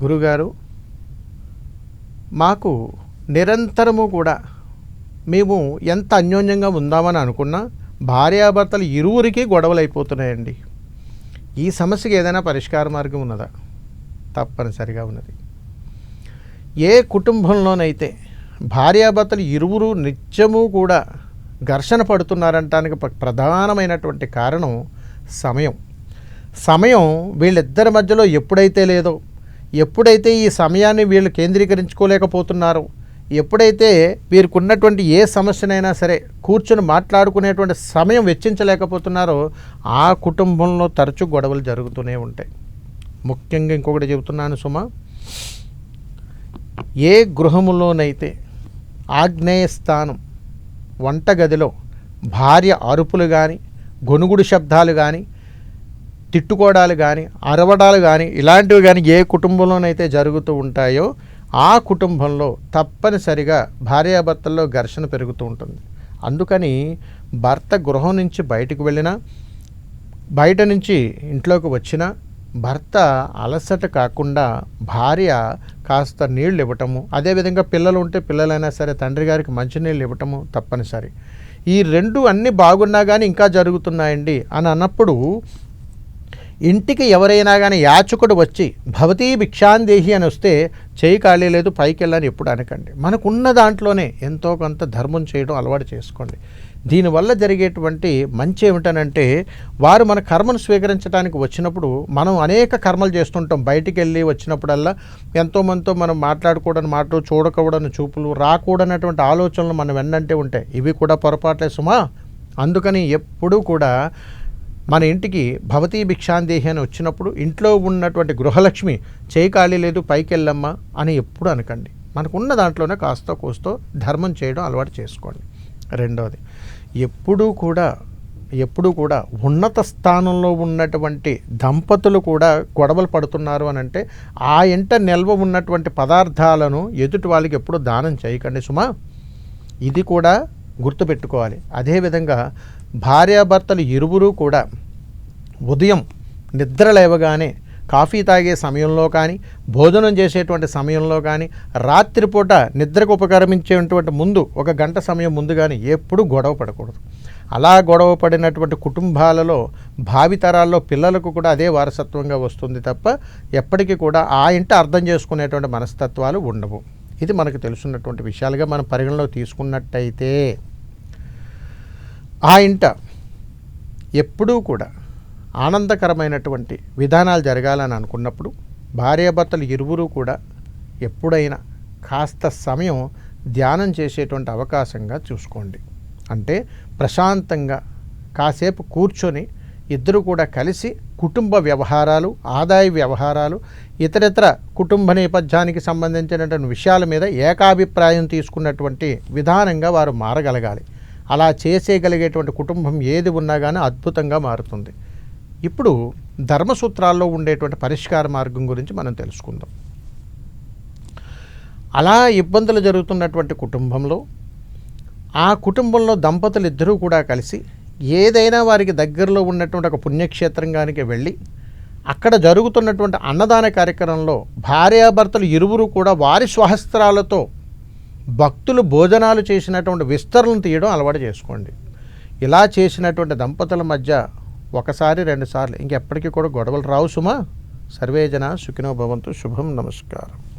గురుగారు, మాకు నిరంతరము కూడా మేము ఎంత అన్యోన్యంగా ఉందామని అనుకున్నా భార్యాభర్తలు ఇరువురికి గొడవలు అయిపోతున్నాయండి. ఈ సమస్యకి ఏదైనా పరిష్కార మార్గం ఉన్నదా? తప్పనిసరిగా ఉన్నది. ఏ కుటుంబంలోనైతే భార్యాభర్తలు ఇరువురు నిత్యము కూడా ఘర్షణ పడుతున్నారంటానికి ప్రధానమైనటువంటి కారణం సమయం వీళ్ళిద్దరి మధ్యలో ఎప్పుడైతే లేదో, ఎప్పుడైతే ఈ సమయాన్ని వీళ్ళు కేంద్రీకరించుకోలేకపోతున్నారో, ఎప్పుడైతే వీరికి ఉన్నటువంటి ఏ సమస్యనైనా సరే కూర్చొని మాట్లాడుకునేటువంటి సమయం వెచ్చించలేకపోతున్నారో ఆ కుటుంబంలో తరచూ గొడవలు జరుగుతూనే ఉంటాయి. ముఖ్యంగా ఇంకొకటి చెబుతున్నాను సుమా, ఏ గృహములోనైతే ఆగ్నేయ స్థానం వంటగదిలో భార్య అరుపులు కానీ, గొనుగుడు శబ్దాలు కానీ, తిట్టుకోవడాలు కానీ, అరవడాలు కానీ ఇలాంటివి కానీ ఏ కుటుంబంలోనైతే జరుగుతూ ఉంటాయో ఆ కుటుంబంలో తప్పనిసరిగా భార్యాభర్తల్లో ఘర్షణ పెరుగుతూ ఉంటుంది. అందుకని భర్త గృహం నుంచి బయటకు వెళ్ళినా, బయట నుంచి ఇంట్లోకి వచ్చినా భర్త అలసట కాకుండా భార్య కాస్త నీళ్ళు ఇవ్వటము, అదేవిధంగా పిల్లలు ఉంటే పిల్లలైనా సరే తండ్రి గారికి మంచినీళ్ళు ఇవ్వటము తప్పనిసరి. ఈ రెండు అన్నీ బాగున్నా కానీ ఇంకా జరుగుతున్నాయండి అని అన్నప్పుడు ఇంటికి ఎవరైనా కానీ యాచకుడు వచ్చి భవతీ భిక్షాందేహి అని వస్తే చేయి ఖాళీ లేదు పైకి వెళ్ళని ఎప్పుడు అనకండి. మనకున్న దాంట్లోనే ఎంతో కొంత ధర్మం చేయడం అలవాటు చేసుకోండి. దీనివల్ల జరిగేటువంటి మంచి ఏమిటనంటే, వారు మన కర్మను స్వీకరించడానికి వచ్చినప్పుడు మనం అనేక కర్మలు చేస్తుంటాం. బయటికి వెళ్ళి వచ్చినప్పుడల్లా ఎంతోమందితో మనం మాట్లాడకూడని మాటలు, చూడకూడని చూపులు, రాకూడనటువంటి ఆలోచనలు మన వెన్నంటే ఉంటాయి. ఇవి కూడా పొరపాట్లే సుమా. అందుకని ఎప్పుడూ కూడా మన ఇంటికి భవతీ భిక్షాందేహి అని వచ్చినప్పుడు ఇంట్లో ఉన్నటువంటి గృహలక్ష్మి చేయి ఖాళీ లేదు పైకి వెళ్ళమ్మా అని ఎప్పుడు అనకండి. మనకున్న దాంట్లోనే కాస్త కూస్తో ధర్మం చేయడం అలవాటు చేసుకోండి. రెండవది, ఎప్పుడూ కూడా ఉన్నత స్థానంలో ఉన్నటువంటి దంపతులు కూడా గొడవలు పడుతున్నారు అని అంటే ఆ ఇంట నిల్వ ఉన్నటువంటి పదార్థాలను ఎదుటి వాళ్ళకి ఎప్పుడు దానం చేయకండి సుమా. ఇది కూడా గుర్తుపెట్టుకోవాలి. అదేవిధంగా భార్యాభర్తలు ఇరువురు కూడా ఉదయం నిద్ర లేవగానే కాఫీ తాగే సమయంలో కానీ, భోజనం చేసేటువంటి సమయంలో కానీ, రాత్రిపూట నిద్రకు ఉపక్రమించేటువంటి ముందు 1 గంట సమయం ముందు కానీ ఎప్పుడూ గొడవ పడకూడదు. అలా గొడవ పడినటువంటి కుటుంబాలలో భావితరాల్లో పిల్లలకు కూడా అదే వారసత్వంగా వస్తుంది తప్ప ఎప్పటికీ కూడా ఆ ఇంట అర్థం చేసుకునేటువంటి మనస్తత్వాలు ఉండవు. ఇది మనకు తెలుసున్నటువంటి విషయాలుగా మనం పరిగణలో తీసుకున్నట్టయితే ఆ ఇంట ఎప్పుడూ కూడా ఆనందకరమైనటువంటి విధానాలు జరగాలని అనుకున్నప్పుడు భార్యాభర్తలు ఇరువురు కూడా ఎప్పుడైనా కాస్త సమయం ధ్యానం చేసేటువంటి అవకాశంగా చూసుకోండి. అంటే ప్రశాంతంగా కాసేపు కూర్చొని ఇద్దరు కూడా కలిసి కుటుంబ వ్యవహారాలు, ఆదాయ వ్యవహారాలు, ఇతరితర కుటుంబ నేపథ్యానికి సంబంధించినటువంటి విషయాల మీద ఏకాభిప్రాయం తీసుకున్నటువంటి విధానంగా వారు మారగలగాలి. అలా చేసేయగలిగేటువంటి కుటుంబం ఏది ఉన్నా కానీ అద్భుతంగా మారుతుంది. ఇప్పుడు ధర్మసూత్రాల్లో ఉండేటువంటి పరిష్కార మార్గం గురించి మనం తెలుసుకుందాం. అలా ఇబ్బందులు జరుగుతున్నటువంటి కుటుంబంలో ఆ కుటుంబంలో దంపతులు ఇద్దరూ కూడా కలిసి ఏదైనా వారికి దగ్గరలో ఉన్నటువంటి ఒక పుణ్యక్షేత్రంగానికి వెళ్ళి అక్కడ జరుగుతున్నటువంటి అన్నదాన కార్యక్రమంలో భార్యాభర్తలు ఇరువురు కూడా వారి స్వహస్త్రాలతో భక్తులు భోజనాలు చేసినటువంటి విస్తరణలు తీయడం అలవాటు చేసుకోండి. ఇలా చేసినటువంటి దంపతుల మధ్య 1 సారి 2 సార్లు ఇంకెప్పటికీ కూడా గొడవలు రావు సుమా. సర్వేజన సుఖినో భవంతు. శుభం. నమస్కారం.